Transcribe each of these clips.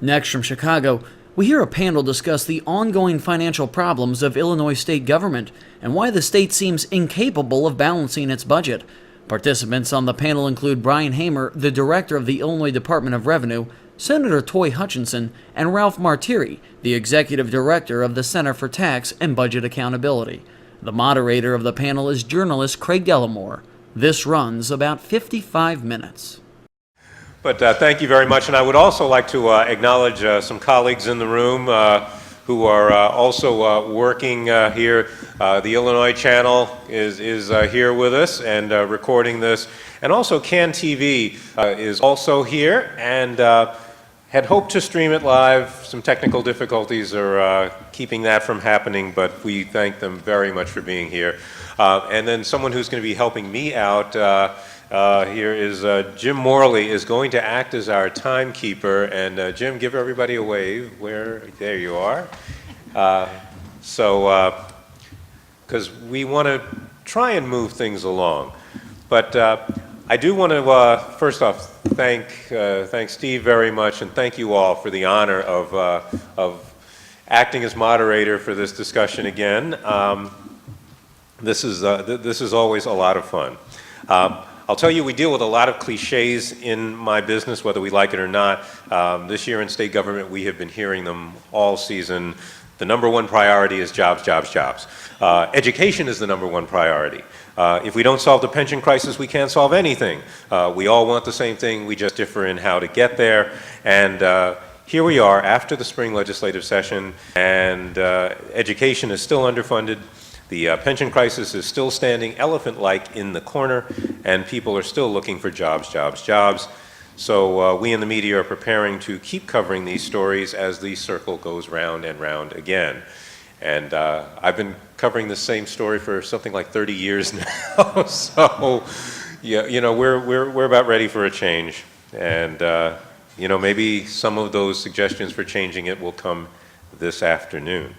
Next from Chicago, we hear a panel discuss the ongoing financial problems of Illinois state government and why the state seems incapable of balancing its budget. Participants on the panel include Brian Hamer, the director of the Illinois Department of Revenue, Senator Toi Hutchinson, and Ralph Martire, the executive director of the Center for Tax and Budget Accountability. The moderator of the panel is journalist Craig Delemore. This runs about 55 minutes. But thank you very much, and I would also like to acknowledge some colleagues in the room who are also working here. The Illinois channel is here with us and recording this, and also CAN TV is also here and had hoped to stream it live. Some technical difficulties are keeping that from happening, but we thank them very much for being here. And then someone who's going to be helping me out here is Jim Morley is going to act as our timekeeper. And Jim, give everybody a wave. There you are. Because we want to try and move things along. But I do want to, first off, thank Steve very much, and thank you all for the honor of acting as moderator for this discussion again. This is always a lot of fun. I'll tell you, we deal with a lot of cliches in my business, whether we like it or not. This year in state government, we have been hearing them all season. The number one priority is jobs, jobs, jobs. Education is the number one priority. If we don't solve the pension crisis, we can't solve anything. We all want the same thing, we just differ in how to get there. And here we are after the spring legislative session, and education is still underfunded. The pension crisis is still standing elephant-like in the corner, and people are still looking for jobs, jobs, jobs. So we in the media are preparing to keep covering these stories as the circle goes round and round again. And I've been covering the same story for something like 30 years now. So, yeah, you know, we're about ready for a change. And, you know, maybe some of those suggestions for changing it will come this afternoon.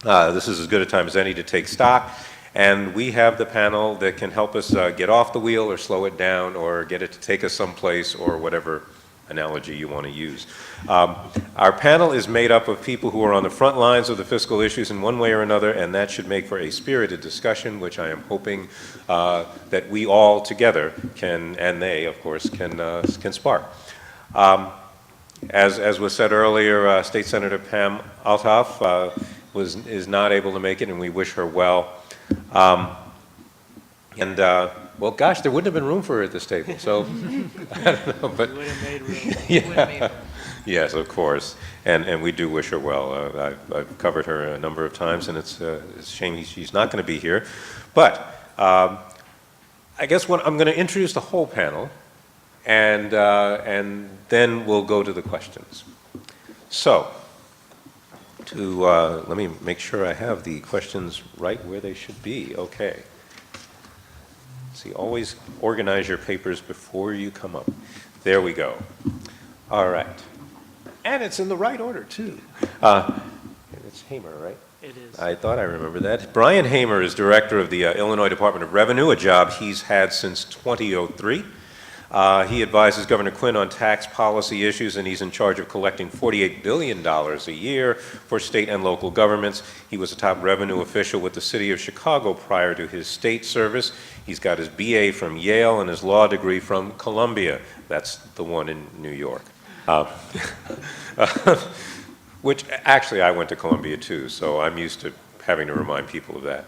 This is as good a time as any to take stock, and we have the panel that can help us get off the wheel or slow it down or get it to take us someplace, or whatever analogy you want to use. Our panel is made up of people who are on the front lines of the fiscal issues in one way or another, and that should make for a spirited discussion, which I am hoping that we all together can, and they, of course, can spark. As was said earlier, State Senator Pam Althoff is not able to make it, and we wish her well. Well, gosh, there wouldn't have been room for her at this table, so I don't know, but We would have made room. yeah. Yes, of course, and we do wish her well. I've covered her a number of times, and it's a shame she's not going to be here. But I guess I'm going to introduce the whole panel, and then we'll go to the questions. So, let me make sure I have the questions right where they should be. Okay. See, always organize your papers before you come up. There we go. All right. And it's in the right order, too. It's Hamer, right? It is. I thought I remembered that. Brian Hamer is director of the Illinois Department of Revenue, a job he's had since 2003. He advises Governor Quinn on tax policy issues, and he's in charge of collecting $48 billion a year for state and local governments. He was a top revenue official with the city of Chicago prior to his state service. He's got his BA from Yale and his law degree from Columbia. That's the one in New York. Which actually I went to Columbia too, so I'm used to having to remind people of that.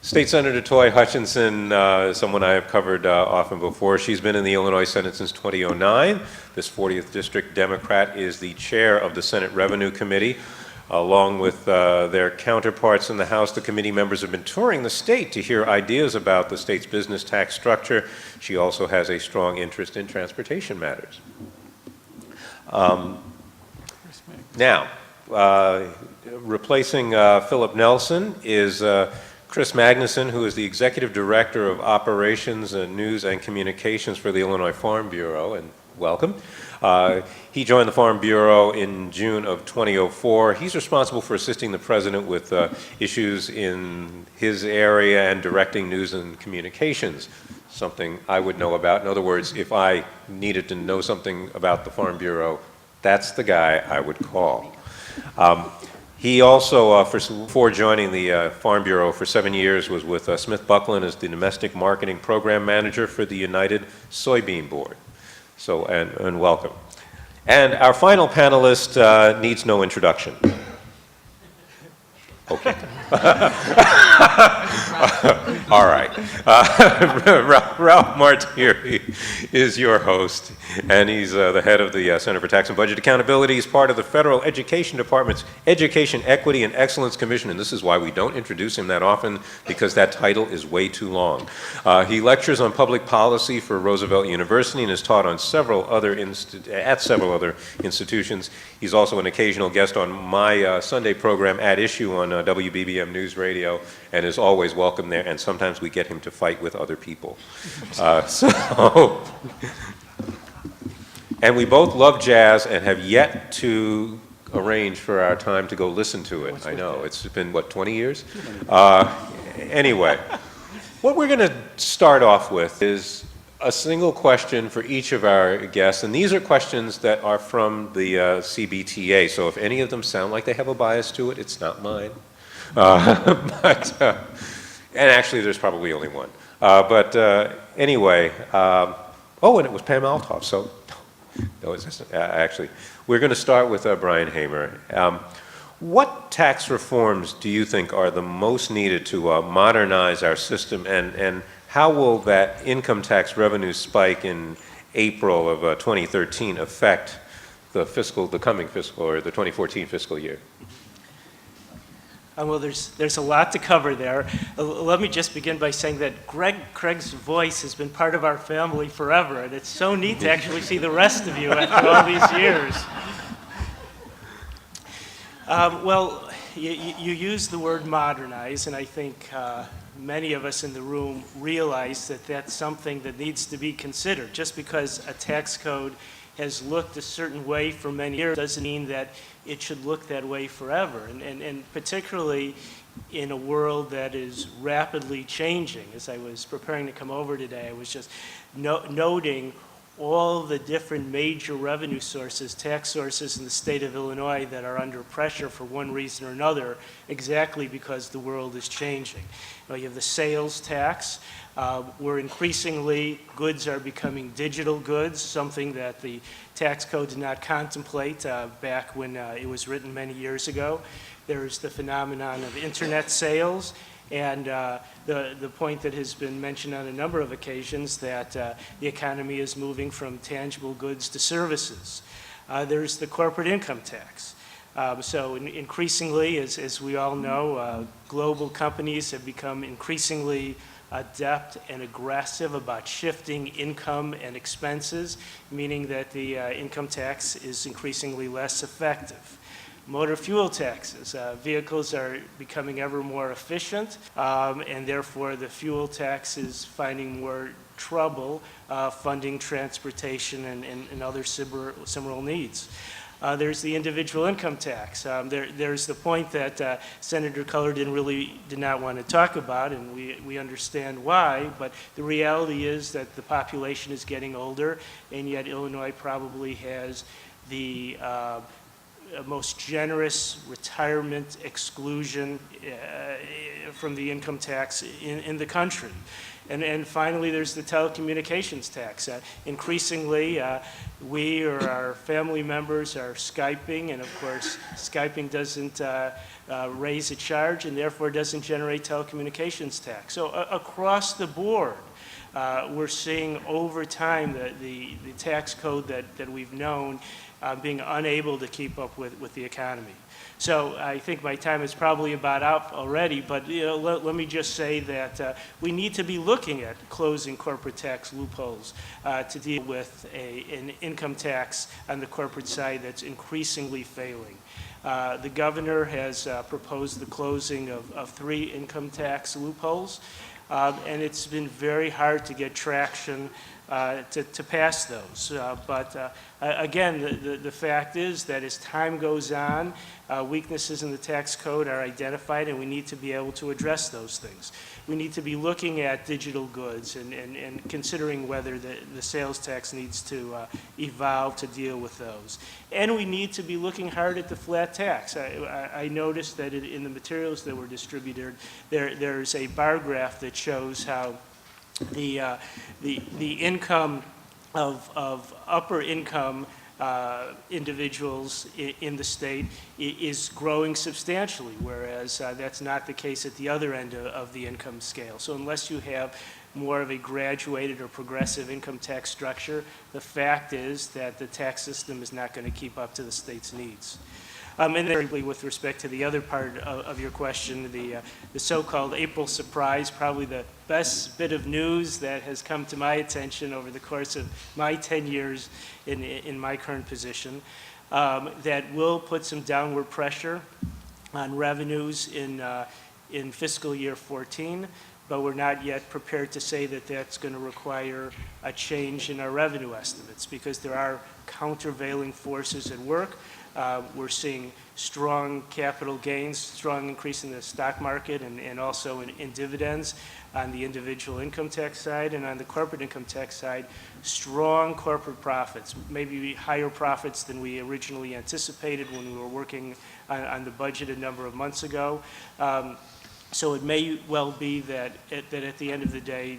State Senator Toi Hutchinson, someone I have covered often before. She's been in the Illinois Senate since 2009. This 40th District Democrat is the chair of the Senate Revenue Committee. Along with their counterparts in the House, the committee members have been touring the state to hear ideas about the state's business tax structure. She also has a strong interest in transportation matters. Now, replacing Philip Nelson is Chris Magnuson, who is the Executive Director of Operations and News and Communications for the Illinois Farm Bureau, and welcome. He joined the Farm Bureau in June of 2004. He's responsible for assisting the President with issues in his area and directing news and communications, something I would know about. In other words, if I needed to know something about the Farm Bureau, That's the guy I would call. He also, before joining the Farm Bureau for 7 years, was with Smith Buckland as the Domestic Marketing Program Manager for the United Soybean Board. So, and welcome. And our final panelist needs no introduction. Okay. All right. Ralph Martire is your host, and he's the head of the Center for Tax and Budget Accountability. He's part of the Federal Education Department's Education, Equity, and Excellence Commission, and this is why we don't introduce him that often, because that title is way too long. He lectures on public policy for Roosevelt University and has taught on several other institutions. He's also an occasional guest on my Sunday program, At Issue, on WBBM News Radio, and is always welcome there, and sometimes we get him to fight with other people. And we both love jazz and have yet to arrange for our time to go listen to it. I know, it's been, what, 20 years? Anyway, what we're going to start off with is a single question for each of our guests, and these are questions that are from the CBTA, so if any of them sound like they have a bias to it, it's not mine. And actually there's probably only one. Anyway, oh, and it was Pam Althoff, so no, it's actually, we're going to start with Brian Hamer. What tax reforms do you think are the most needed to modernize our system, and how will that income tax revenue spike in April of 2013 affect the coming fiscal, or the 2014 fiscal year? Well, there's a lot to cover there. Let me just begin by saying that Craig's voice has been part of our family forever, and it's so neat to actually see the rest of you after all these years. Well, you use the word modernize, and I think many of us in the room realize that that's something that needs to be considered. Just because a tax code has looked a certain way for many years doesn't mean that it should look that way forever. And particularly in a world that is rapidly changing. As I was preparing to come over today, I was just noting all the different major revenue sources, tax sources in the state of Illinois that are under pressure for one reason or another, exactly because the world is changing. You have the sales tax, where increasingly goods are becoming digital goods, something that the tax code did not contemplate back when it was written many years ago. There's the phenomenon of internet sales, and the point that has been mentioned on a number of occasions that the economy is moving from tangible goods to services. There's the corporate income tax. So increasingly, as we all know, global companies have become increasingly adept and aggressive about shifting income and expenses, meaning that the income tax is increasingly less effective. Motor fuel taxes. Vehicles are becoming ever more efficient, and therefore the fuel tax is finding more trouble funding transportation and other similar needs. There's the individual income tax. There's the point that Senator Culler did not want to talk about, and we understand why, but the reality is that the population is getting older, and yet Illinois probably has the most generous retirement exclusion from the income tax in the country. And finally, there's the telecommunications tax. Increasingly, we or our family members are Skyping, and of course, Skyping doesn't raise a charge and therefore doesn't generate telecommunications tax. So across the board, we're seeing over time the tax code that we've known being unable to keep up with the economy. So I think my time is probably about up already, but let me just say that we need to be looking at closing corporate tax loopholes to deal with an income tax on the corporate side that's increasingly failing. The governor has proposed the closing of 3 income tax loopholes, and it's been very hard to get traction to pass those. Again, the fact is that as time goes on, weaknesses in the tax code are identified, and we need to be able to address those things. We need to be looking at digital goods and considering whether the sales tax needs to evolve to deal with those. And we need to be looking hard at the flat tax. I noticed that in the materials that were distributed, there's a bar graph that shows how the income of upper income individuals in the state is growing substantially, whereas that's not the case at the other end of the income scale. So unless you have more of a graduated or progressive income tax structure, the fact is that the tax system is not going to keep up to the state's needs. And then with respect to the other part of your question, the so-called April surprise, probably the best bit of news that has come to my attention over the course of my 10 years in my current position, that will put some downward pressure on revenues in fiscal year 14, but we're not yet prepared to say that that's going to require a change in our revenue estimates because there are countervailing forces at work. We're seeing strong capital gains, strong increase in the stock market and also in dividends on the individual income tax side, and on the corporate income tax side, strong corporate profits, maybe higher profits than we originally anticipated when we were working on the budget a number of months ago. So it may well be that at the end of the day,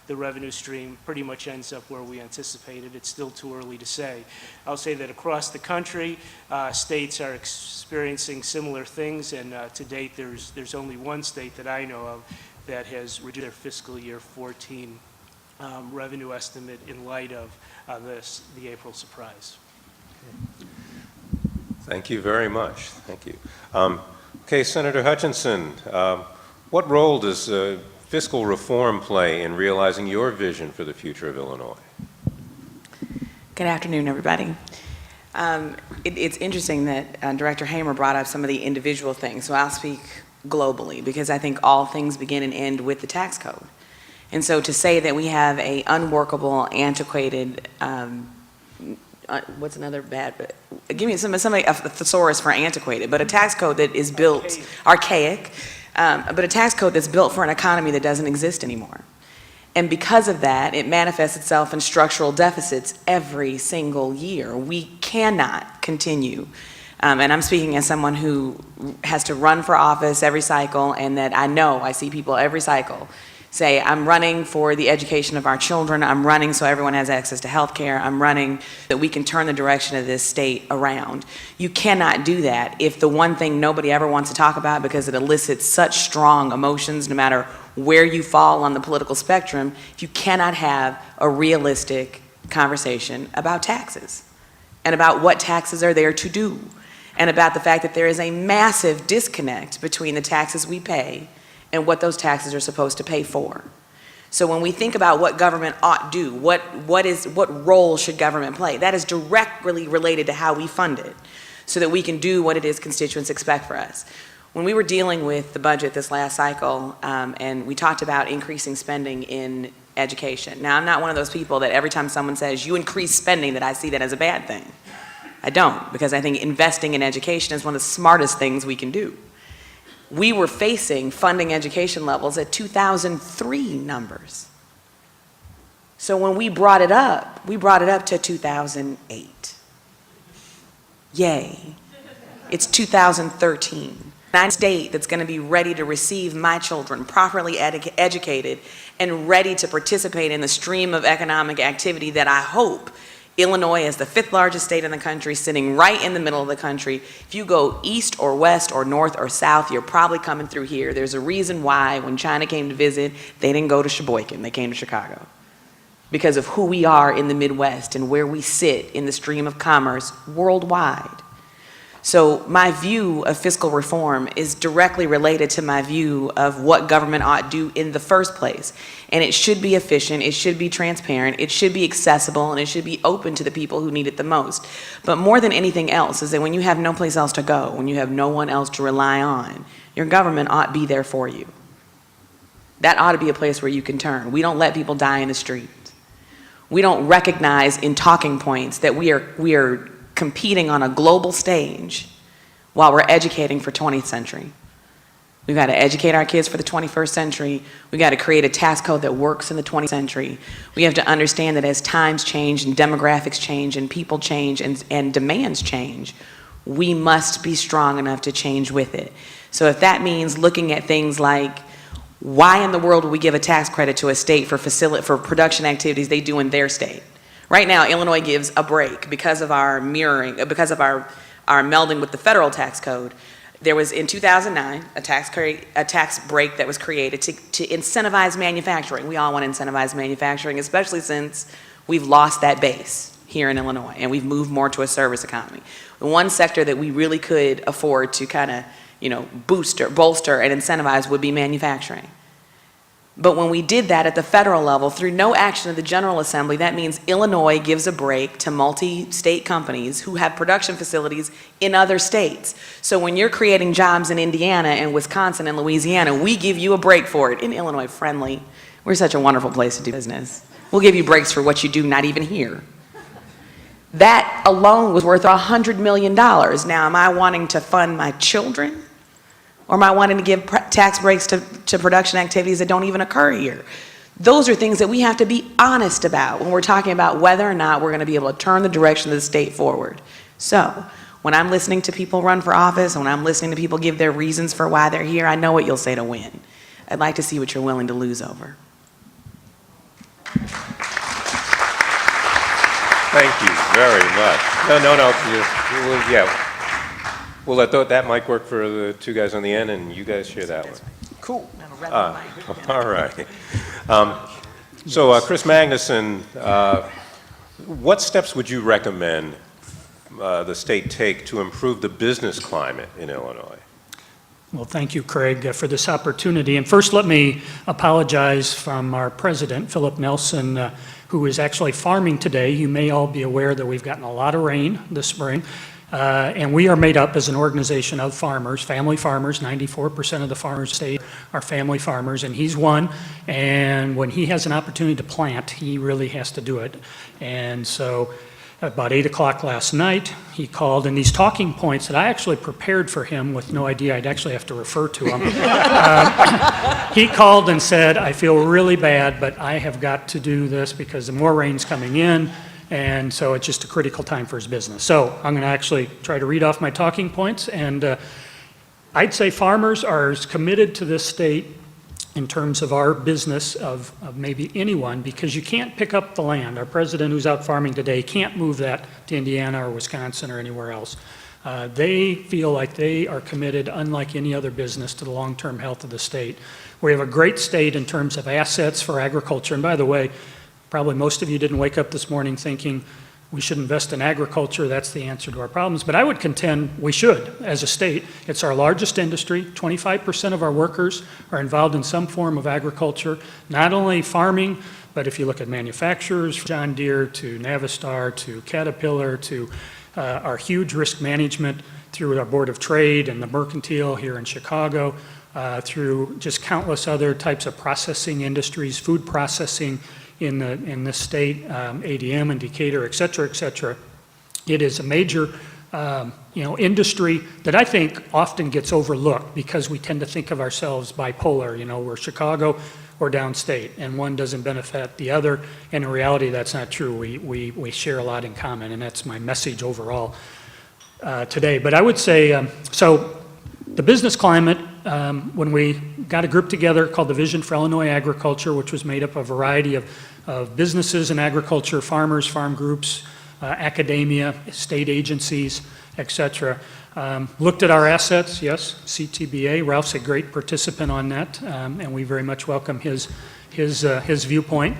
the revenue stream pretty much ends up where we anticipated. It's still too early to say. I'll say that across the country, states are experiencing similar things, and to date, there's only one state that I know of that has reduced their fiscal year 14 revenue estimate in light of the April surprise. Thank you very much. Thank you. Okay, Senator Hutchinson, what role does fiscal reform play in realizing your vision for the future of Illinois? Good afternoon, everybody. It's interesting that Director Hamer brought up some of the individual things, so I'll speak globally because I think all things begin and end with the tax code. And so to say that we have a unworkable, antiquated, what's another bad, give me somebody a thesaurus for antiquated, but a tax code that is built, archaic, but a tax code that's built for an economy that doesn't exist anymore. And because of that, it manifests itself in structural deficits every single year. We cannot continue, and I'm speaking as someone who has to run for office every cycle, and that I see people every cycle say, I'm running for the education of our children, I'm running so everyone has access to health care, I'm running that we can turn the direction of this state around. You cannot do that if the one thing nobody ever wants to talk about because it elicits such strong emotions no matter where you fall on the political spectrum, if you cannot have a realistic conversation about taxes and about what taxes are there to do and about the fact that there is a massive disconnect between the taxes we pay and what those taxes are supposed to pay for. So when we think about what government ought do, what role should government play, that is directly related to how we fund it so that we can do what it is constituents expect for us. When we were dealing with the budget this last cycle, and we talked about increasing spending in education. Now, I'm not one of those people that every time someone says you increase spending that I see that as a bad thing. I don't, because I think investing in education is one of the smartest things we can do. We were facing funding education levels at 2003 numbers. So when we brought it up to 2008. Yay. It's 2013. A state that's going to be ready to receive my children, properly educated, and ready to participate in the stream of economic activity that I hope Illinois is the 5th largest state in the country, sitting right in the middle of the country. If you go east or west or north or south, you're probably coming through here. There's a reason why when China came to visit, they didn't go to Sheboygan, they came to Chicago. Because of who we are in the Midwest and where we sit in the stream of commerce worldwide. So my view of fiscal reform is directly related to my view of what government ought to do in the first place. And it should be efficient, it should be transparent, it should be accessible, and it should be open to the people who need it the most. But more than anything else is that when you have no place else to go, when you have no one else to rely on, your government ought to be there for you. That ought to be a place where you can turn. We don't let people die in the street. We don't recognize in talking points that we are competing on a global stage while we're educating for 20th century. We've got to educate our kids for the 21st century. We've got to create a tax code that works in the 20th century. We have to understand that as times change and demographics change and people change and demands change, we must be strong enough to change with it. So if that means looking at things like, why in the world would we give a tax credit to a state for production activities they do in their state? Right now, Illinois gives a break because of our mirroring, because of our melding with the federal tax code. There was, in 2009, a tax break that was created to incentivize manufacturing. We all want to incentivize manufacturing, especially since we've lost that base here in Illinois and we've moved more to a service economy. The one sector that we really could afford to kind of, bolster and incentivize would be manufacturing. But when we did that at the federal level, through no action of the General Assembly, that means Illinois gives a break to multi-state companies who have production facilities in other states. So when you're creating jobs in Indiana and Wisconsin and Louisiana, we give you a break for it. In Illinois, friendly. We're such a wonderful place to do business. We'll give you breaks for what you do not even here. That alone was worth $100 million. Now, am I wanting to fund my children? Or am I wanting to give tax breaks to production activities that don't even occur here? Those are things that we have to be honest about when we're talking about whether or not we're going to be able to turn the direction of the state forward. So, when I'm listening to people run for office, when I'm listening to people give their reasons for why they're here, I know what you'll say to win. I'd like to see what you're willing to lose over. Thank you very much. Yeah. We'll let that mic work for the two guys on the end, and you guys share that one. Cool. All right. So, Chris Magnuson, what steps would you recommend the state take to improve the business climate in Illinois? Well, thank you, Craig, for this opportunity. And first, let me apologize from our president, Philip Nelson, who is actually farming today. You may all be aware that we've gotten a lot of rain this spring. And we are made up as an organization of farmers, family farmers. 94% of the farmers state are family farmers, and he's one. And when he has an opportunity to plant, he really has to do it. And so about 8 o'clock last night, he called, and these talking points that I actually prepared for him with no idea I'd actually have to refer to them. He called and said, I feel really bad, but I have got to do this because the more rain's coming in, and so it's just a critical time for his business. So I'm going to actually try to read off my talking points. And I'd say farmers are as committed to this state in terms of our business of maybe anyone, because you can't pick up the land. Our president, who's out farming today, can't move that to Indiana or Wisconsin or anywhere else. They feel like they are committed, unlike any other business, to the long-term health of the state. We have a great state in terms of assets for agriculture. And by the way, probably most of you didn't wake up this morning thinking we should invest in agriculture, that's the answer to our problems. But I would contend we should, as a state. It's our largest industry. 25% of our workers are involved in some form of agriculture, not only farming, but if you look at manufacturers, from John Deere to Navistar to Caterpillar to our huge risk management through our Board of Trade and the Mercantile here in Chicago, through just countless other types of processing industries, food processing, in this state, ADM and Decatur, et cetera, et cetera. It is a major industry that I think often gets overlooked because we tend to think of ourselves bipolar. We're Chicago or downstate, and one doesn't benefit the other. And in reality, that's not true. We share a lot in common, and that's my message overall today. But I would say, so the business climate, when we got a group together called the Vision for Illinois Agriculture, which was made up of a variety of businesses in agriculture, farmers, farm groups, academia, state agencies, et cetera. Looked at our assets, yes, CTBA. Ralph's a great participant on that, and we very much welcome his viewpoint.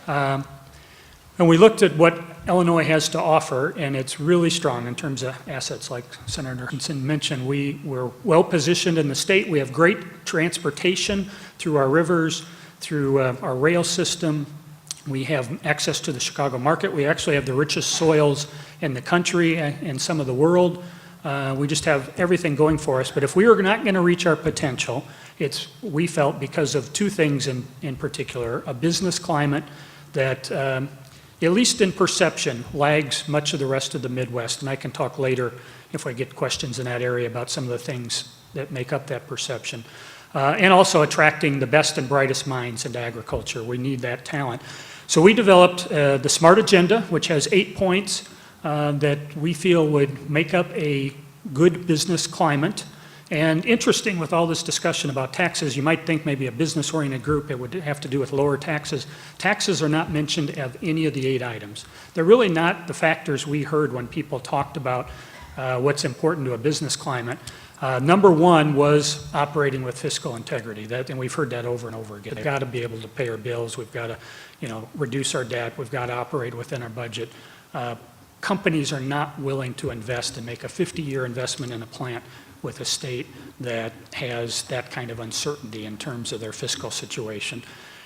And we looked at what Illinois has to offer, and it's really strong in terms of assets, like Senator Hutchinson mentioned. We're well positioned in the state. We have great transportation through our rivers, through our rail system. We have access to the Chicago market. We actually have the richest soils in the country and some of the world. We just have everything going for us. But if we are not going to reach our potential, we felt because of two things in particular: a business climate that at least in perception, lags much of the rest of the Midwest, and I can talk later if I get questions in that area about some of the things that make up that perception. And also attracting the best and brightest minds into agriculture. We need that talent. So we developed the SMART Agenda, which has 8 points that we feel would make up a good business climate. And interesting with all this discussion about taxes, you might think maybe a business-oriented group, it would have to do with lower taxes. Taxes are not mentioned of any of the 8 items. They're really not the factors we heard when people talked about what's important to a business climate. Number 1 was operating with fiscal integrity, and we've heard that over and over again. We've got to be able to pay our bills. We've got to, reduce our debt. We've got to operate within our budget. Companies are not willing to invest and make a 50-year investment in a plant with a state that has that kind of uncertainty in terms of their fiscal situation.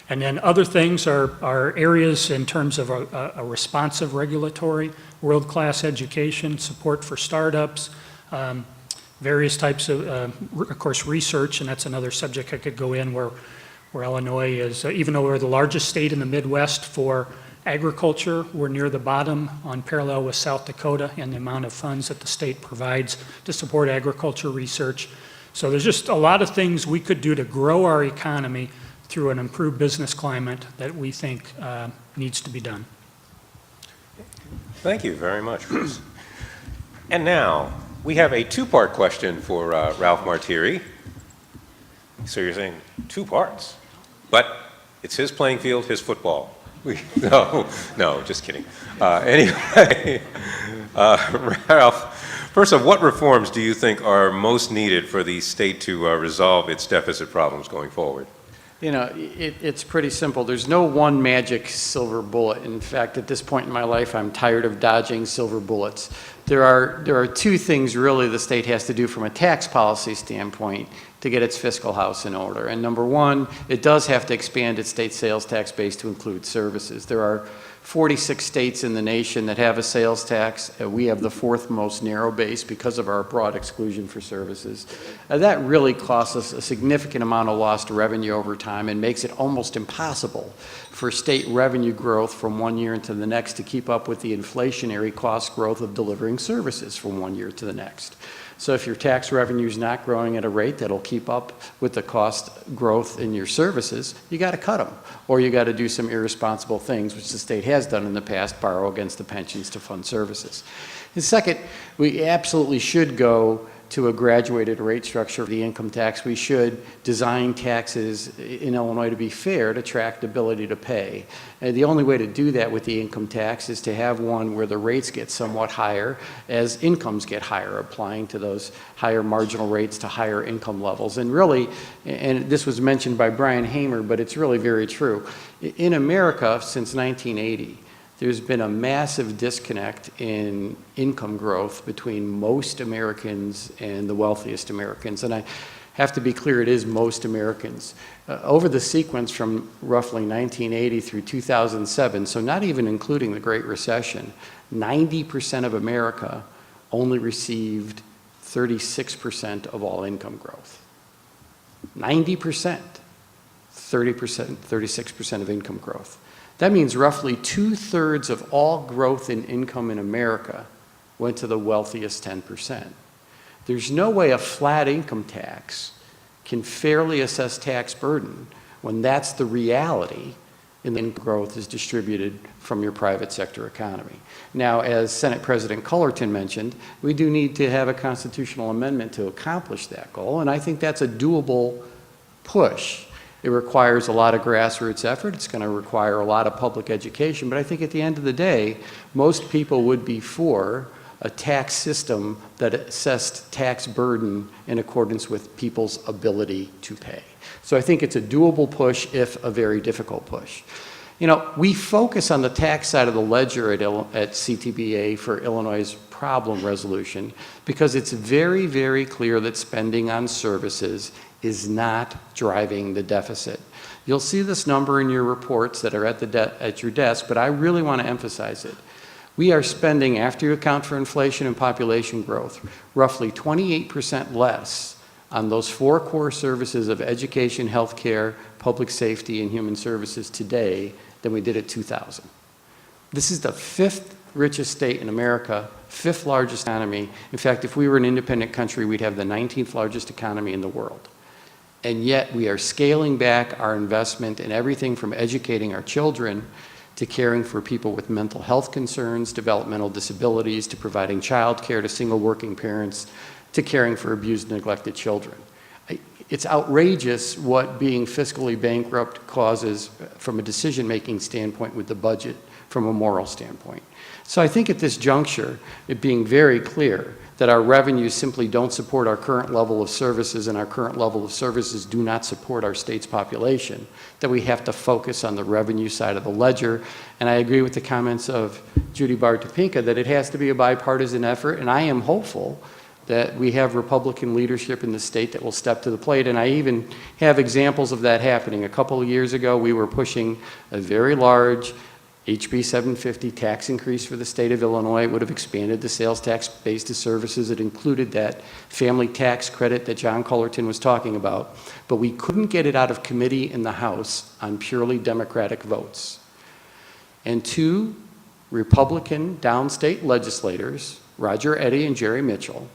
And then other things are areas in terms of a responsive regulatory, world-class education, support for startups, various types of course, research, and that's another subject I could go in where Illinois is, even though we're the largest state in the Midwest for agriculture, we're near the bottom on parallel with South Dakota in the amount of funds that the state provides to support agriculture research. So there's just a lot of things we could do to grow our economy through an improved business climate that we think needs to be done. Thank you very much, Chris. And now, we have a 2-part question for Ralph Martire. So you're saying 2 parts, but it's his playing field, his football. No, just kidding. Anyway, Ralph, first of all, what reforms do you think are most needed for the state to resolve its deficit problems going forward? It's pretty simple. There's no one magic silver bullet. In fact, at this point in my life, I'm tired of dodging silver bullets. There are 2 things really the state has to do from a tax policy standpoint to get its fiscal house in order. And number 1, it does have to expand its state sales tax base to include services. There are 46 states in the nation that have a sales tax. We have the 4th most narrow base because of our broad exclusion for services. That really costs us a significant amount of lost revenue over time and makes it almost impossible for state revenue growth from one year into the next to keep up with the inflationary cost growth of delivering services from one year to the next. So if your tax revenue is not growing at a rate that'll keep up with the cost growth in your services, you got to cut them, or you got to do some irresponsible things, which the state has done in the past, borrow against the pensions to fund services. And second, we absolutely should go to a graduated rate structure of the income tax. We should design taxes in Illinois to be fair to track the ability to pay. And the only way to do that with the income tax is to have one where the rates get somewhat higher as incomes get higher, applying to those higher marginal rates to higher income levels. And really, and this was mentioned by Brian Hamer, but it's really very true. In America, since 1980, there's been a massive disconnect in income growth between most Americans and the wealthiest Americans. And I have to be clear, it is most Americans. Over the sequence from roughly 1980 through 2007, so not even including the Great Recession, 90% of America only received 36% of all income growth. 90%, 30%, 36% of income growth. That means roughly 2/3 of all growth in income in America went to the wealthiest 10%. There's no way a flat income tax can fairly assess tax burden when that's the reality and then growth is distributed from your private sector economy. Now, as Senate President Cullerton mentioned, we do need to have a constitutional amendment to accomplish that goal, and I think that's a doable push. It requires a lot of grassroots effort. It's going to require a lot of public education. But I think at the end of the day, most people would be for a tax system that assessed tax burden in accordance with people's ability to pay. So I think it's a doable push, if a very difficult push. We focus on the tax side of the ledger at CTBA for Illinois' problem resolution because it's very, very clear that spending on services is not driving the deficit. You'll see this number in your reports that are at your desk, but I really want to emphasize it. We are spending, after you account for inflation and population growth, roughly 28% less on those 4 core services of education, healthcare, public safety, and human services today than we did at 2000. This is the 5th richest state in America, 5th largest economy. In fact, if we were an independent country, we'd have the 19th largest economy in the world. And yet we are scaling back our investment in everything from educating our children to caring for people with mental health concerns, developmental disabilities, to providing child care to single working parents, to caring for abused and neglected children. It's outrageous what being fiscally bankrupt causes from a decision-making standpoint with the budget, from a moral standpoint. So I think at this juncture, it being very clear that our revenues simply don't support our current level of services, and our current level of services do not support our state's population, that we have to focus on the revenue side of the ledger. And I agree with the comments of Judy Bar-Topinka that it has to be a bipartisan effort, and I am hopeful that we have Republican leadership in the state that will step to the plate. And I even have examples of that happening. A couple of years ago, we were pushing a very large HB 750 tax increase for the state of Illinois. It would have expanded the sales tax base to services. It included that family tax credit that John Cullerton was talking about. But we couldn't get it out of committee in the House on purely Democratic votes. And 2 Republican downstate legislators, Roger Eddy and Jerry Mitchell,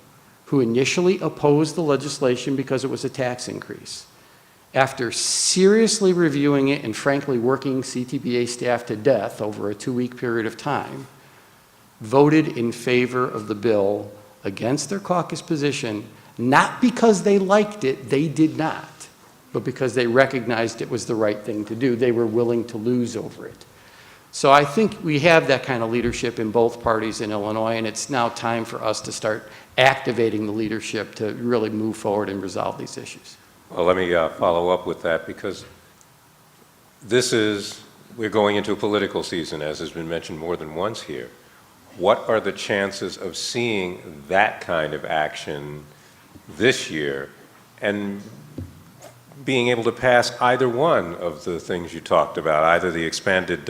who initially opposed the legislation because it was a tax increase, after seriously reviewing it and frankly working CTBA staff to death over a 2-week period of time, voted in favor of the bill against their caucus position, not because they liked it, they did not, but because they recognized it was the right thing to do. They were willing to lose over it. So I think we have that kind of leadership in both parties in Illinois, and it's now time for us to start activating the leadership to really move forward and resolve these issues. Well, let me follow up with that, because we're going into a political season, as has been mentioned more than once here. What are the chances of seeing that kind of action this year and being able to pass either one of the things you talked about, either the expanded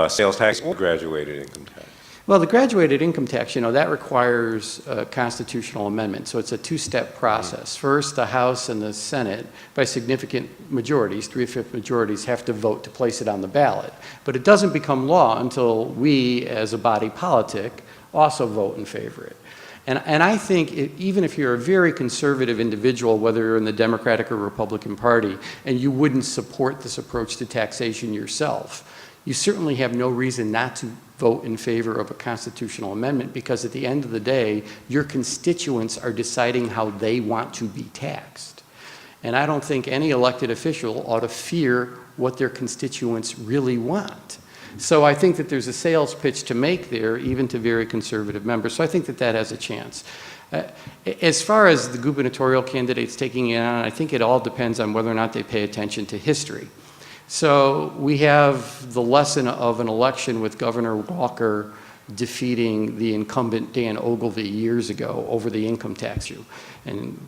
sales tax or graduated income tax? Well, the graduated income tax, that requires a constitutional amendment. So it's a 2-step process. First, the House and the Senate, by significant majorities, 3/5 majorities, have to vote to place it on the ballot. But it doesn't become law until we, as a body politic, also vote in favor of it. And I think even if you're a very conservative individual, whether you're in the Democratic or Republican Party, and you wouldn't support this approach to taxation yourself, you certainly have no reason not to vote in favor of a constitutional amendment, because at the end of the day, your constituents are deciding how they want to be taxed. And I don't think any elected official ought to fear what their constituents really want. So I think that there's a sales pitch to make there, even to very conservative members. So I think that that has a chance. As far as the gubernatorial candidates taking it on, I think it all depends on whether or not they pay attention to history. So we have the lesson of an election with Governor Walker defeating the incumbent Dan Ogilvy years ago over the income tax issue. And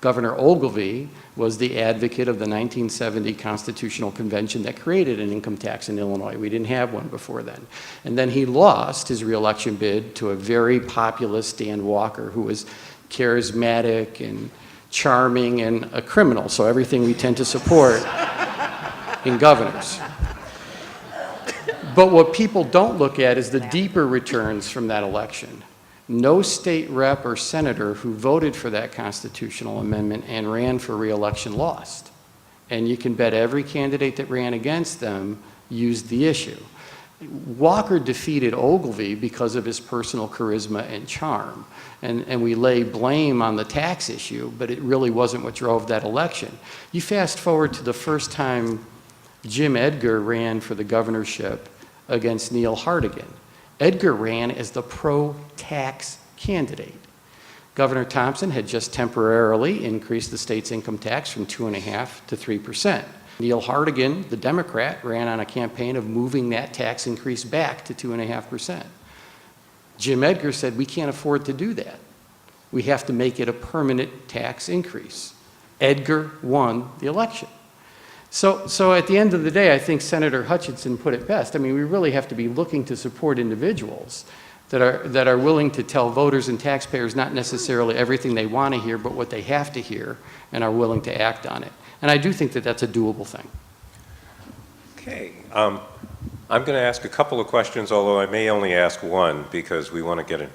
Governor Ogilvy was the advocate of the 1970 Constitutional Convention that created an income tax in Illinois. We didn't have one before then. And then he lost his reelection bid to a very populist Dan Walker, who was charismatic and charming and a criminal, so everything we tend to support in governors. But what people don't look at is the deeper returns from that election. No state rep or senator who voted for that constitutional amendment and ran for re-election lost. And you can bet every candidate that ran against them used the issue. Walker defeated Ogilvy because of his personal charisma and charm. And we lay blame on the tax issue, but it really wasn't what drove that election. You fast forward to the first time Jim Edgar ran for the governorship against Neil Hartigan. Edgar ran as the pro-tax candidate. Governor Thompson had just temporarily increased the state's income tax from 2.5% to 3%. Neil Hartigan, the Democrat, ran on a campaign of moving that tax increase back to 2.5%. Jim Edgar said, we can't afford to do that. We have to make it a permanent tax increase. Edgar won the election. So at the end of the day, I think Senator Hutchinson put it best. I mean, we really have to be looking to support individuals that are willing to tell voters and taxpayers not necessarily everything they want to hear, but what they have to hear, and are willing to act on it. And I do think that that's a doable thing. Okay. I'm going to ask a couple of questions, although I may only ask one because we want to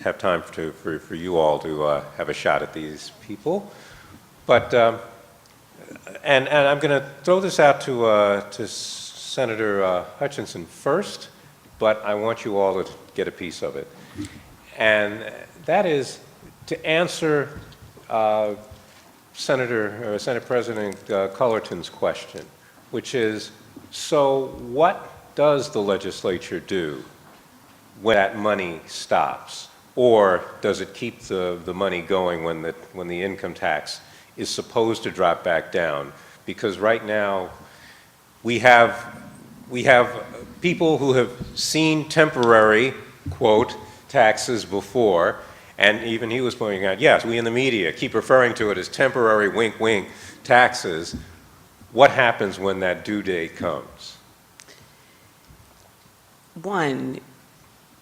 have time for you all to have a shot at these people. But and I'm going to throw this out to Senator Hutchinson first, but I want you all to get a piece of it. And that is to answer Senate President Cullerton's question, which is, so what does the legislature do when that money stops? Or does it keep the money going when the income tax is supposed to drop back down? Because right now we have people who have seen temporary, quote, taxes before, and even he was pointing out, yes, we in the media keep referring to it as temporary, wink, wink, taxes. What happens when that due date comes? One,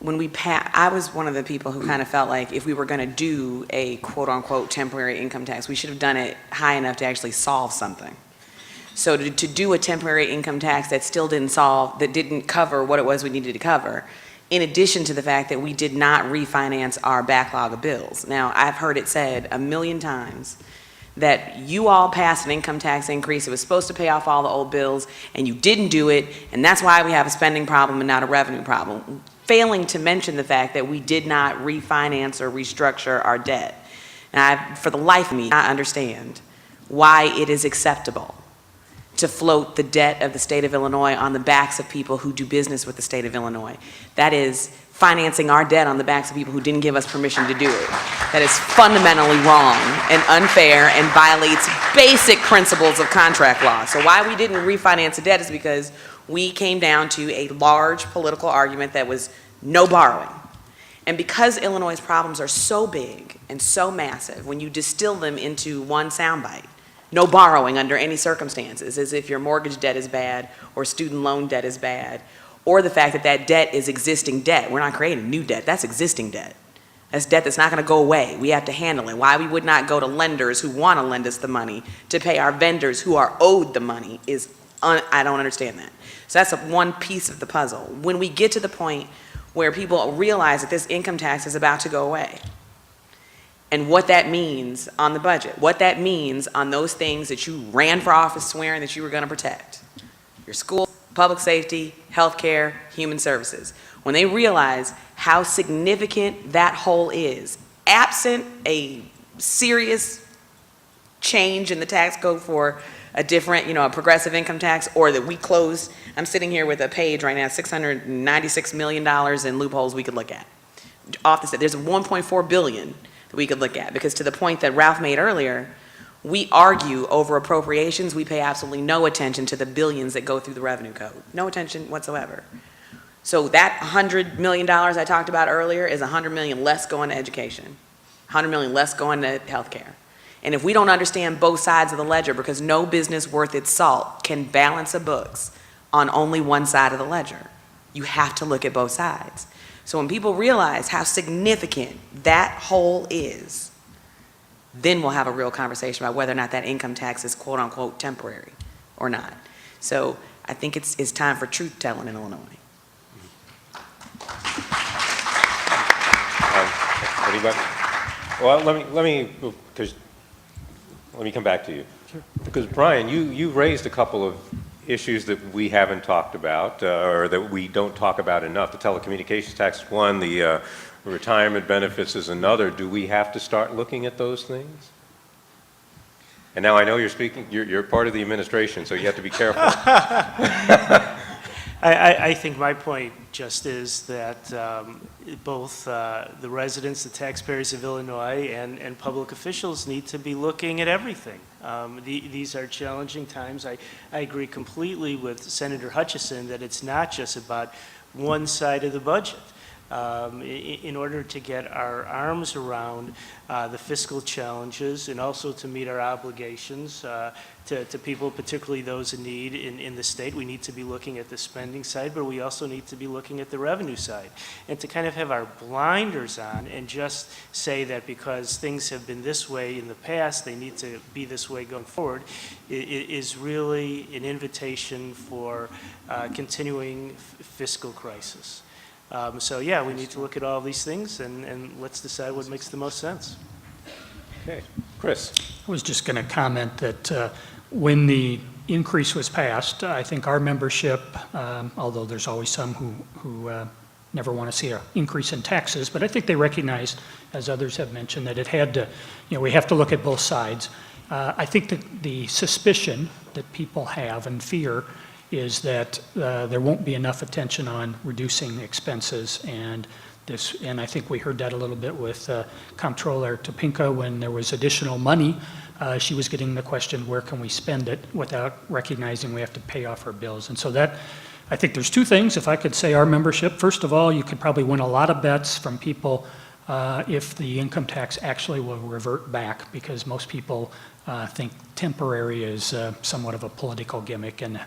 I was one of the people who kind of felt like if we were going to do a quote-unquote temporary income tax, we should have done it high enough to actually solve something. So to do a temporary income tax that still didn't cover what it was we needed to cover, in addition to the fact that we did not refinance our backlog of bills. Now, I've heard it said a million times that you all passed an income tax increase. It was supposed to pay off all the old bills, and you didn't do it, and that's why we have a spending problem and not a revenue problem. Failing to mention the fact that we did not refinance or restructure our debt. Now, for the life of me, I understand why it is acceptable to float the debt of the state of Illinois on the backs of people who do business with the state of Illinois. That is financing our debt on the backs of people who didn't give us permission to do it. That is fundamentally wrong and unfair and violates basic principles of contract law. So why we didn't refinance the debt is because we came down to a large political argument that was no borrowing. And because Illinois' problems are so big and so massive, when you distill them into one soundbite, no borrowing under any circumstances, as if your mortgage debt is bad or student loan debt is bad, or the fact that that debt is existing debt. We're not creating new debt, that's existing debt. That's debt that's not gonna go away. We have to handle it. Why we would not go to lenders who wanna lend us the money to pay our vendors who are owed the money is, I don't understand that. So that's one piece of the puzzle. When we get to the point where people realize that this income tax is about to go away, and what that means on the budget, what that means on those things that you ran for office swearing that you were going to protect. Your school, public safety, healthcare, human services. When they realize how significant that hole is, absent a serious change in the tax code for a different, a progressive income tax, or that we closed, I'm sitting here with a page right now, $696 million in loopholes we could look at. There's $1.4 billion we could look at, because to the point that Ralph made earlier, we argue over appropriations, we pay absolutely no attention to the billions that go through the revenue code. No attention whatsoever. So that $100 million I talked about earlier is $100 million less going to education, $100 million less going to healthcare. And if we don't understand both sides of the ledger, because no business worth its salt can balance the books on only one side of the ledger, you have to look at both sides. So when people realize how significant that hole is, then we'll have a real conversation about whether or not that income tax is quote unquote temporary or not. So I think it's time for truth telling in Illinois. Anybody? Well, let me come back to you. Sure. Because Brian, you raised a couple of issues that we haven't talked about, or that we don't talk about enough. The telecommunications tax is one, the retirement benefits is another. Do we have to start looking at those things? And now I know you're part of the administration, so you have to be careful. I think my point just is that both the residents, the taxpayers of Illinois, and public officials need to be looking at everything. These are challenging times. I agree completely with Senator Hutchinson that it's not just about one side of the budget. in order to get our arms around the fiscal challenges and also to meet our obligations to people, particularly those in need in the state. We need to be looking at the spending side, but we also need to be looking at the revenue side. And to kind of have our blinders on and just say that because things have been this way in the past, they need to be this way going forward, is really an invitation for continuing fiscal crisis. So yeah, we need to look at all these things and let's decide what makes the most sense. Okay, Chris. I was just going to comment that when the increase was passed, I think our membership, although there's always some who never want to see an increase in taxes, but I think they recognized, as others have mentioned, that it had to, we have to look at both sides. I think that the suspicion that people have and fear is that there won't be enough attention on reducing expenses, and I think we heard that a little bit with Comptroller Topinka when there was additional money. She was getting the question, where can we spend it, without recognizing we have to pay off our bills. And so that, I think there's two things. If I could say our membership, first of all, you could probably win a lot of bets from people if the income tax actually will revert back, because most people think temporary is somewhat of a political gimmick and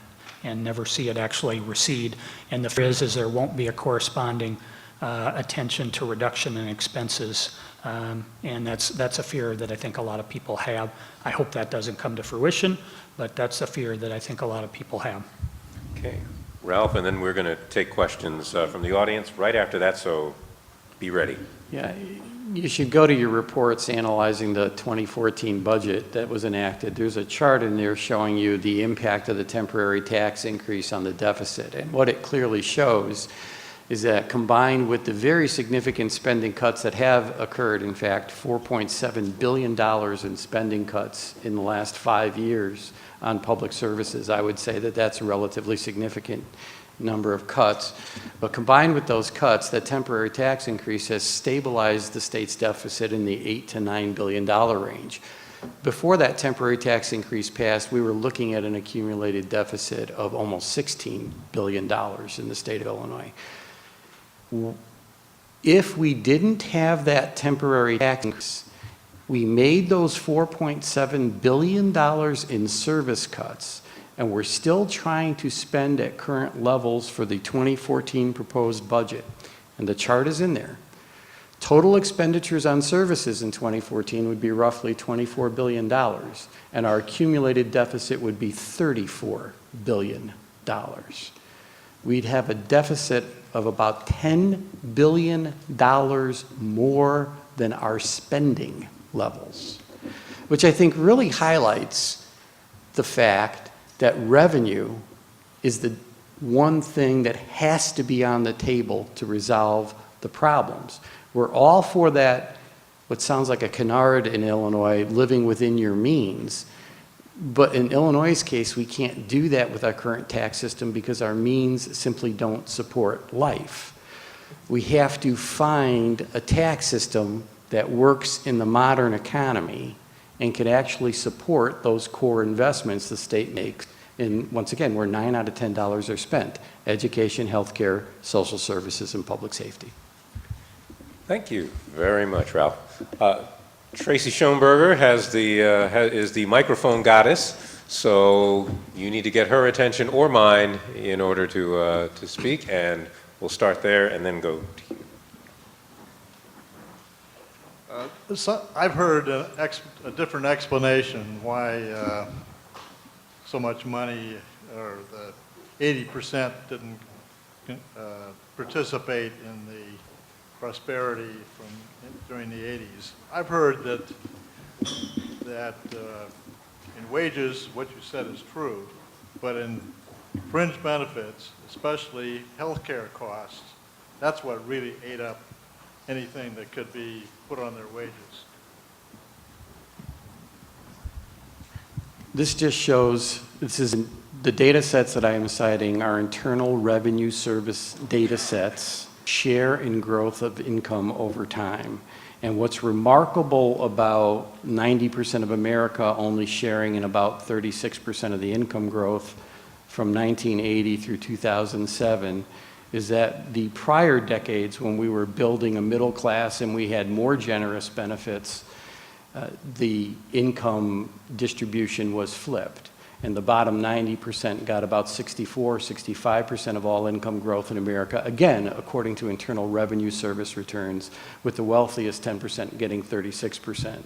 never see it actually recede. And the fear is there won't be a corresponding attention to reduction in expenses. And that's a fear that I think a lot of people have. I hope that doesn't come to fruition, but that's a fear that I think a lot of people have. Okay, Ralph, and then we're going to take questions from the audience right after that, so be ready. Yeah, you should go to your reports analyzing the 2014 budget that was enacted. There's a chart in there showing you the impact of the temporary tax increase on the deficit. And what it clearly shows is that combined with the very significant spending cuts that have occurred, in fact, $4.7 billion in spending cuts in the last 5 years on public services, I would say that that's a relatively significant number of cuts. But combined with those cuts, that temporary tax increase has stabilized the state's deficit in the $8 to $9 billion range. Before that temporary tax increase passed, we were looking at an accumulated deficit of almost $16 billion in the state of Illinois. If we didn't have that temporary tax increase, we made those $4.7 billion in service cuts, and we're still trying to spend at current levels for the 2014 proposed budget. And the chart is in there. Total expenditures on services in 2014 would be roughly $24 billion, and our accumulated deficit would be $34 billion. We'd have a deficit of about $10 billion more than our spending levels, which I think really highlights the fact that revenue is the one thing that has to be on the table to resolve the problems. We're all for that, what sounds like a canard in Illinois, living within your means. But in Illinois' case, we can't do that with our current tax system because our means simply don't support life. We have to find a tax system that works in the modern economy and can actually support those core investments the state makes. And once again, where 9 out of $10 are spent: education, healthcare, social services, and public safety. Thank you very much, Ralph. Tracy Schoenberger is the microphone goddess, so you need to get her attention or mine in order to speak, and we'll start there and then go to you. I've heard a different explanation why so much money, or the 80% didn't participate in the prosperity during the 80s. I've heard that in wages, what you said is true, but in fringe benefits, especially health care costs, that's what really ate up anything that could be put on their wages. This just shows, the data sets that I am citing are Internal Revenue Service data sets, share in growth of income over time. And what's remarkable about 90% of America only sharing in about 36% of the income growth from 1980 through 2007 is that the prior decades when we were building a middle class and we had more generous benefits, the income distribution was flipped. And the bottom 90% got about 64, 65% of all income growth in America, again, according to Internal Revenue Service returns, with the wealthiest 10% getting 36%.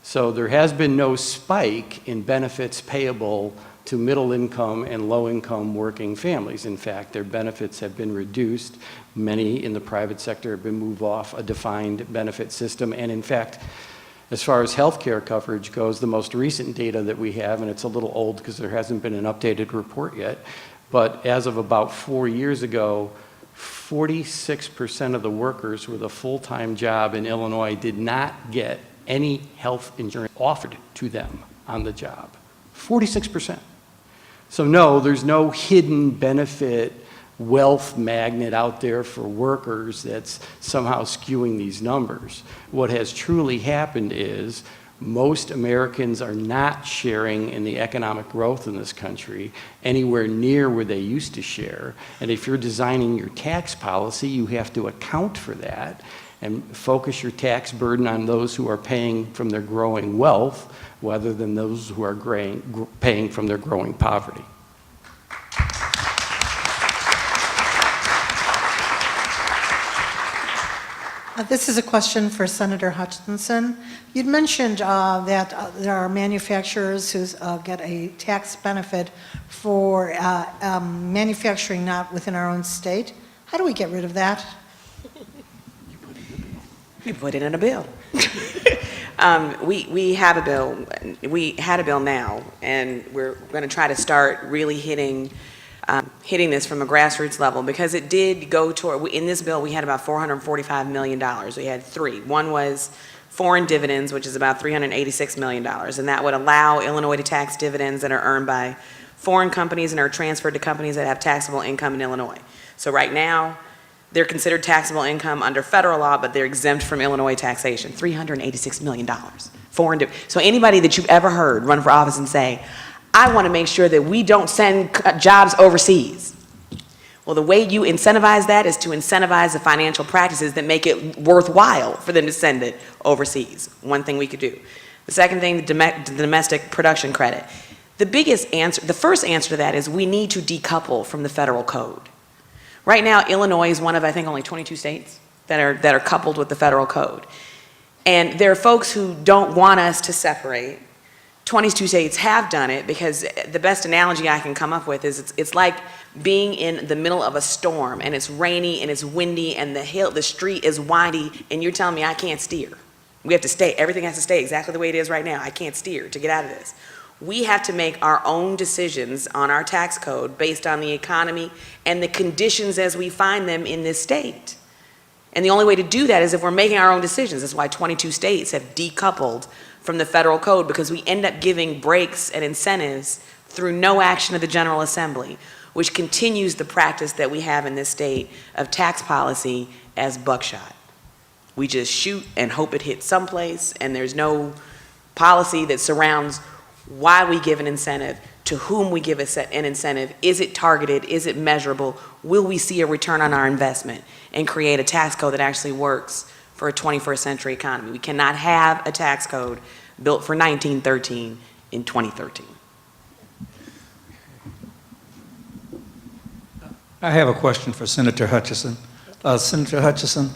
So there has been no spike in benefits payable to middle income and low income working families. In fact, their benefits have been reduced. Many in the private sector have been moved off a defined benefit system. And in fact, as far as health care coverage goes, the most recent data that we have, and it's a little old because there hasn't been an updated report yet, but as of about 4 years ago, 46% of the workers with a full-time job in Illinois did not get any health insurance offered to them on the job. 46%. So no, there's no hidden benefit wealth magnet out there for workers that's somehow skewing these numbers. What has truly happened is most Americans are not sharing in the economic growth in this country anywhere near where they used to share. And if you're designing your tax policy, you have to account for that and focus your tax burden on those who are paying from their growing wealth rather than those who are paying from their growing poverty. This is a question for Senator Hutchinson. You'd mentioned that there are manufacturers who get a tax benefit for manufacturing not within our own state. How do we get rid of that? We put it in a bill. We have a bill. We had a bill now, and we're going to try to start really hitting this from a grassroots level, because it did go toward, in this bill we had about $445 million. We had three. One was foreign dividends, which is about $386 million, and that would allow Illinois to tax dividends that are earned by foreign companies and are transferred to companies that have taxable income in Illinois. So right now, they're considered taxable income under federal law, but they're exempt from Illinois taxation. $386 million. So anybody that you've ever heard run for office and say, I want to make sure that we don't send jobs overseas. Well, the way you incentivize that is to incentivize the financial practices that make it worthwhile for them to send it overseas. One thing we could do. The second thing, the domestic production credit. The first answer to that is we need to decouple from the federal code. Right now, Illinois is one of, I think, only 22 states that are coupled with the federal code. And there are folks who don't want us to separate. 22 states have done it, because the best analogy I can come up with is it's like being in the middle of a storm and it's rainy and it's windy and the street is windy and you're telling me I can't steer. We have to stay, everything has to stay exactly the way it is right now. I can't steer to get out of this. We have to make our own decisions on our tax code based on the economy and the conditions as we find them in this state. And the only way to do that is if we're making our own decisions. That's why 22 states have decoupled from the federal code, because we end up giving breaks and incentives through no action of the General Assembly, which continues the practice that we have in this state of tax policy as buckshot. We just shoot and hope it hits someplace, and there's no policy that surrounds why we give an incentive, to whom we give an incentive. Is it targeted? Is it measurable? Will we see a return on our investment and create a tax code that actually works for a 21st century economy? We cannot have a tax code built for 1913 in 2013. I have a question for Senator Hutchinson. Senator Hutchinson,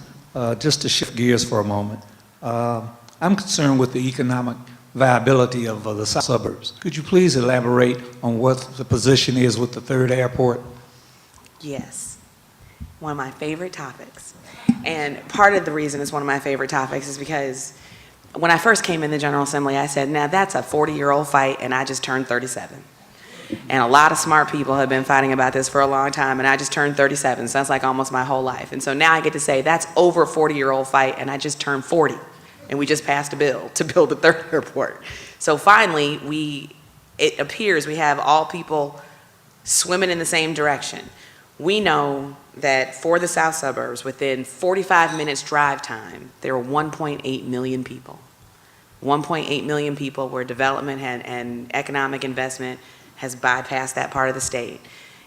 just to shift gears for a moment, I'm concerned with the economic viability of the south suburbs. Could you please elaborate on what the position is with the third airport? Yes, one of my favorite topics. And part of the reason it's one of my favorite topics is because when I first came in the General Assembly, I said, now that's a 40-year-old fight, and I just turned 37. And a lot of smart people have been fighting about this for a long time, and I just turned 37, so that's like almost my whole life. And so now I get to say that's over a 40-year-old fight, and I just turned 40. And we just passed a bill to build the third airport. So finally, it appears we have all people swimming in the same direction. We know that for the south suburbs, within 45 minutes drive time, there are 1.8 million people. 1.8 million people where development and economic investment has bypassed that part of the state.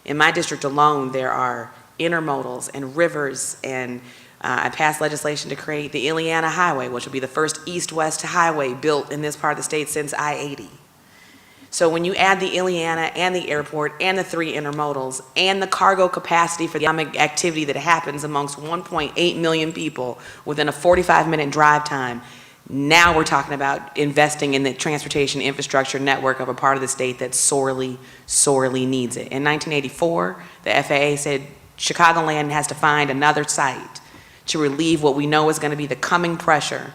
In my district alone, there are intermodals and rivers, and I passed legislation to create the Ileana Highway, which will be the first east-west highway built in this part of the state since I-80. So when you add the Ileana and the airport and the 3 intermodals and the cargo capacity for the economic activity that happens amongst 1.8 million people within a 45-minute drive time, now we're talking about investing in the transportation infrastructure network of a part of the state that sorely, sorely needs it. In 1984, the FAA said Chicagoland has to find another site to relieve what we know is going to be the coming pressure.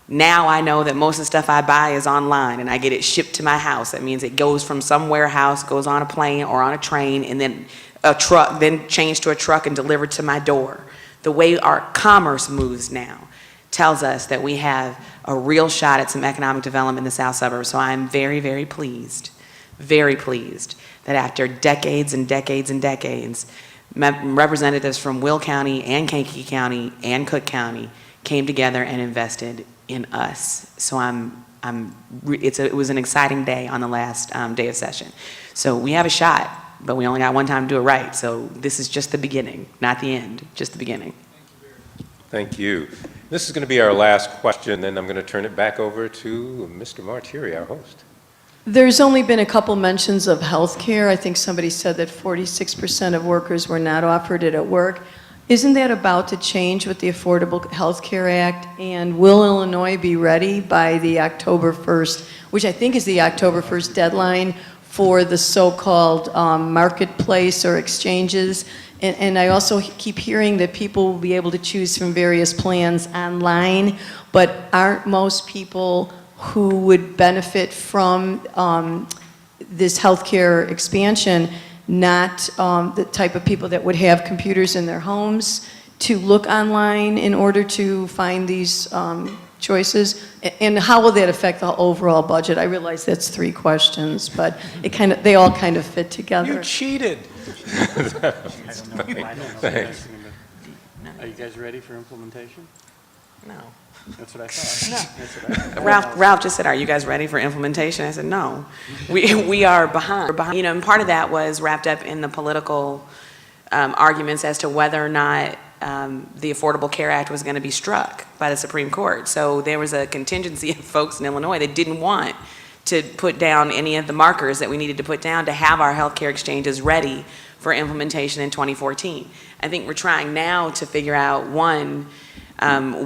Now I know that most of the stuff I buy is online and I get it shipped to my house. That means it goes from some warehouse, goes on a plane or on a train, and then a truck, then changed to a truck and delivered to my door. The way our commerce moves now tells us that we have a real shot at some economic development in the south suburbs. So I'm very, very pleased that after decades and decades and decades, representatives from Will County and Kankakee County and Cook County came together and invested in us. So it was an exciting day on the last day of session. So we have a shot, but we only got one time to do it right. So this is just the beginning, not the end, just the beginning. Thank you. This is going to be our last question, then I'm going to turn it back over to Mr. Martire, our host. There's only been a couple mentions of health care. I think somebody said that 46% of workers were not offered it at work. Isn't that about to change with the Affordable Health Care Act? And will Illinois be ready by the October 1st, which I think is the October 1st deadline for the so-called marketplace or exchanges? And I also keep hearing that people will be able to choose from various plans online, but aren't most people who would benefit from this healthcare expansion not the type of people that would have computers in their homes to look online in order to find these choices? And how will that affect the overall budget? I realize that's 3 questions, but they all kind of fit together. You cheated. Thanks. Are you guys ready for implementation? No. That's what I thought. That's what I thought. Ralph just said, are you guys ready for implementation? I said, no. We are behind. We're behind. You know, and part of that was wrapped up in the political arguments as to whether or not the Affordable Care Act was going to be struck by the Supreme Court. So there was a contingency of folks in Illinois that didn't want to put down any of the markers that we needed to put down to have our healthcare exchanges ready for implementation in 2014. I think we're trying now to figure out, one,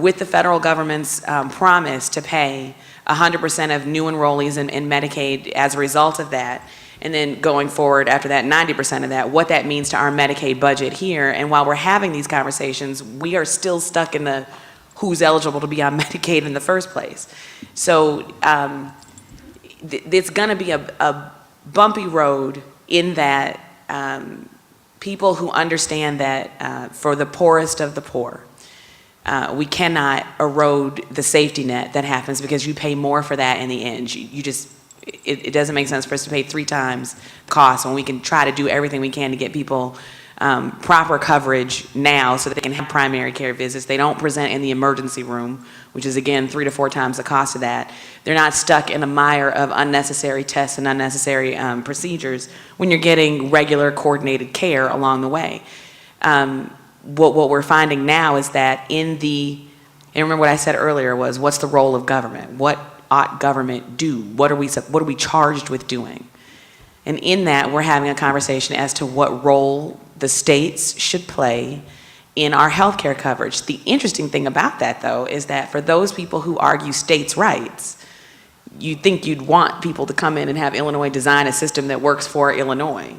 with the federal government's promise to pay 100% of new enrollees in Medicaid as a result of that, and then going forward after that, 90% of that, what that means to our Medicaid budget here. And while we're having these conversations, we are still stuck in the who's eligible to be on Medicaid in the first place. So it's going to be a bumpy road in that people who understand that for the poorest of the poor, we cannot erode the safety net that happens because you pay more for that in the end. It doesn't make sense for us to pay 3 times cost when we can try to do everything we can to get people proper coverage now so that they can have primary care visits. They don't present in the emergency room, which is again 3 to 4 times the cost of that. They're not stuck in a mire of unnecessary tests and unnecessary procedures when you're getting regular coordinated care along the way. What we're finding now is that and remember what I said earlier was, what's the role of government? What ought government do? What are we charged with doing? And in that, we're having a conversation as to what role the states should play in our healthcare coverage. The interesting thing about that, though, is that for those people who argue states' rights, you'd think you'd want people to come in and have Illinois design a system that works for Illinois,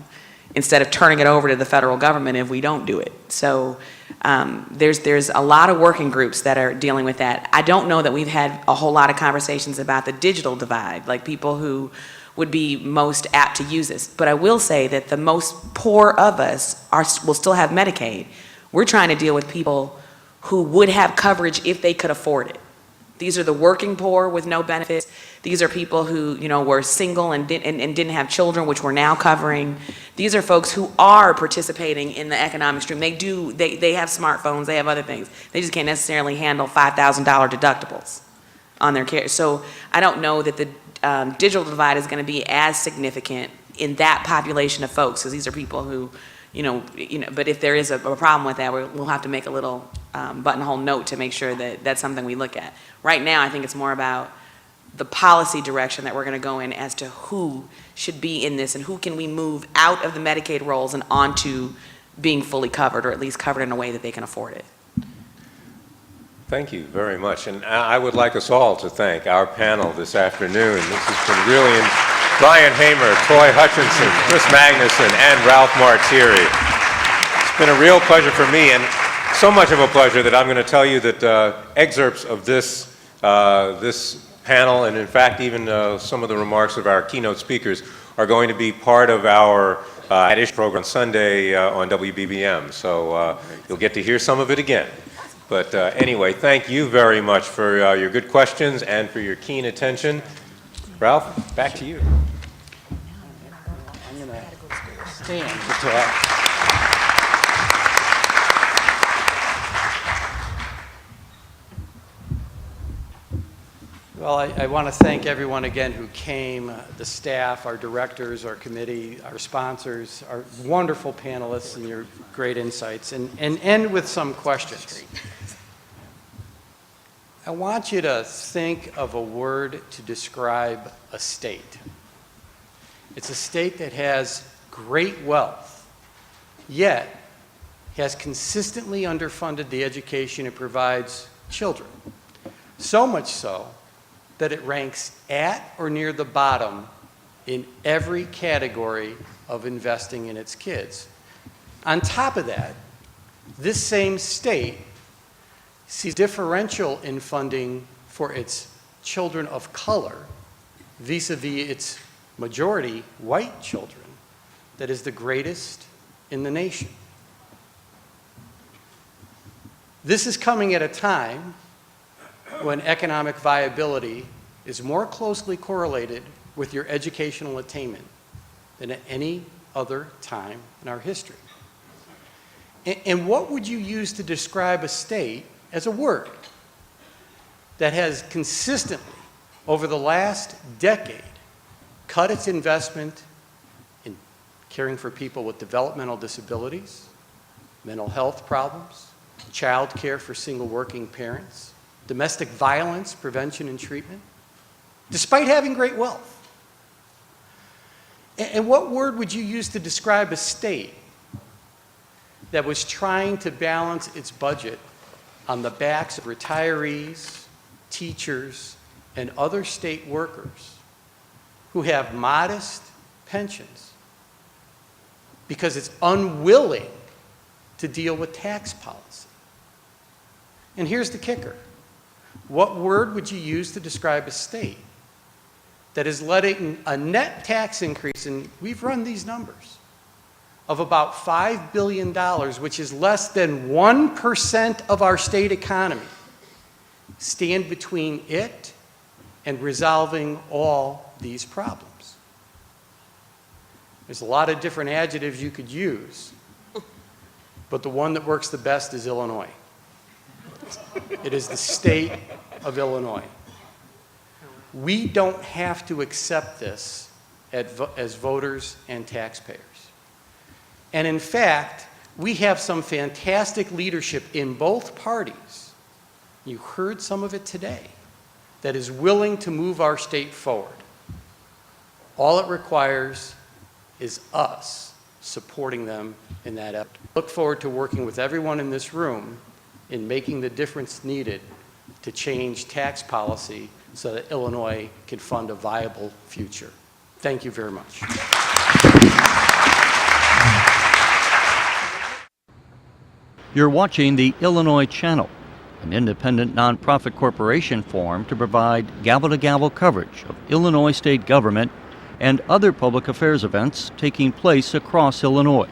instead of turning it over to the federal government if we don't do it. So there's a lot of working groups that are dealing with that. I don't know that we've had a whole lot of conversations about the digital divide, like people who would be most apt to use this. But I will say that the most poor of us will still have Medicaid. We're trying to deal with people who would have coverage if they could afford it. These are the working poor with no benefits. These are people who, were single and didn't have children, which we're now covering. These are folks who are participating in the economic stream. They have smartphones, they have other things. They just can't necessarily handle $5,000 deductibles on their care. So I don't know that the digital divide is going to be as significant in that population of folks, because these are people who, but if there is a problem with that, we'll have to make a little buttonhole note to make sure that that's something we look at. Right now, I think it's more about the policy direction that we're going to go in as to who should be in this and who can we move out of the Medicaid rolls and onto being fully covered, or at least covered in a way that they can afford it. Thank you very much. And I would like us all to thank our panel this afternoon. This has been really Brian Hamer, Toi Hutchinson, Chris Magnuson, and Ralph Martire. It's been a real pleasure for me, and so much of a pleasure that I'm going to tell you that excerpts of this panel, and in fact even some of the remarks of our keynote speakers, are going to be part of our at-issue program Sunday on WBBM. So you'll get to hear some of it again. But anyway, thank you very much for your good questions and for your keen attention. Ralph, back to you. I'm going to stand to talk. Well, I want to thank everyone again who came, the staff, our directors, our committee, our sponsors, our wonderful panelists, and your great insights, and end with some questions. I want you to think of a word to describe a state. It's a state that has great wealth, yet has consistently underfunded the education it provides children. So much so that it ranks at or near the bottom in every category of investing in its kids. On top of that, this same state sees differential in funding for its children of color vis-a-vis its majority white children that is the greatest in the nation. This is coming at a time when economic viability is more closely correlated with your educational attainment than at any other time in our history. And what would you use to describe a state as a word that has consistently, over the last decade, cut its investment in caring for people with developmental disabilities, mental health problems, child care for single working parents, domestic violence prevention and treatment, despite having great wealth? And what word would you use to describe a state that was trying to balance its budget on the backs of retirees, teachers, and other state workers who have modest pensions because it's unwilling to deal with tax policy? And here's the kicker. What word would you use to describe a state that is letting a net tax increase, and we've run these numbers, of about $5 billion, which is less than 1% of our state economy, stand between it and resolving all these problems? There's a lot of different adjectives you could use, but the one that works the best is Illinois. It is the state of Illinois. We don't have to accept this as voters and taxpayers. And in fact, we have some fantastic leadership in both parties. You heard some of it today, that is willing to move our state forward. All it requires is us supporting them in that effort. Look forward to working with everyone in this room in making the difference needed to change tax policy so that Illinois can fund a viable future. Thank you very much. You're watching the Illinois Channel, an independent nonprofit corporation formed to provide gavel-to-gavel coverage of Illinois state government and other public affairs events taking place across Illinois.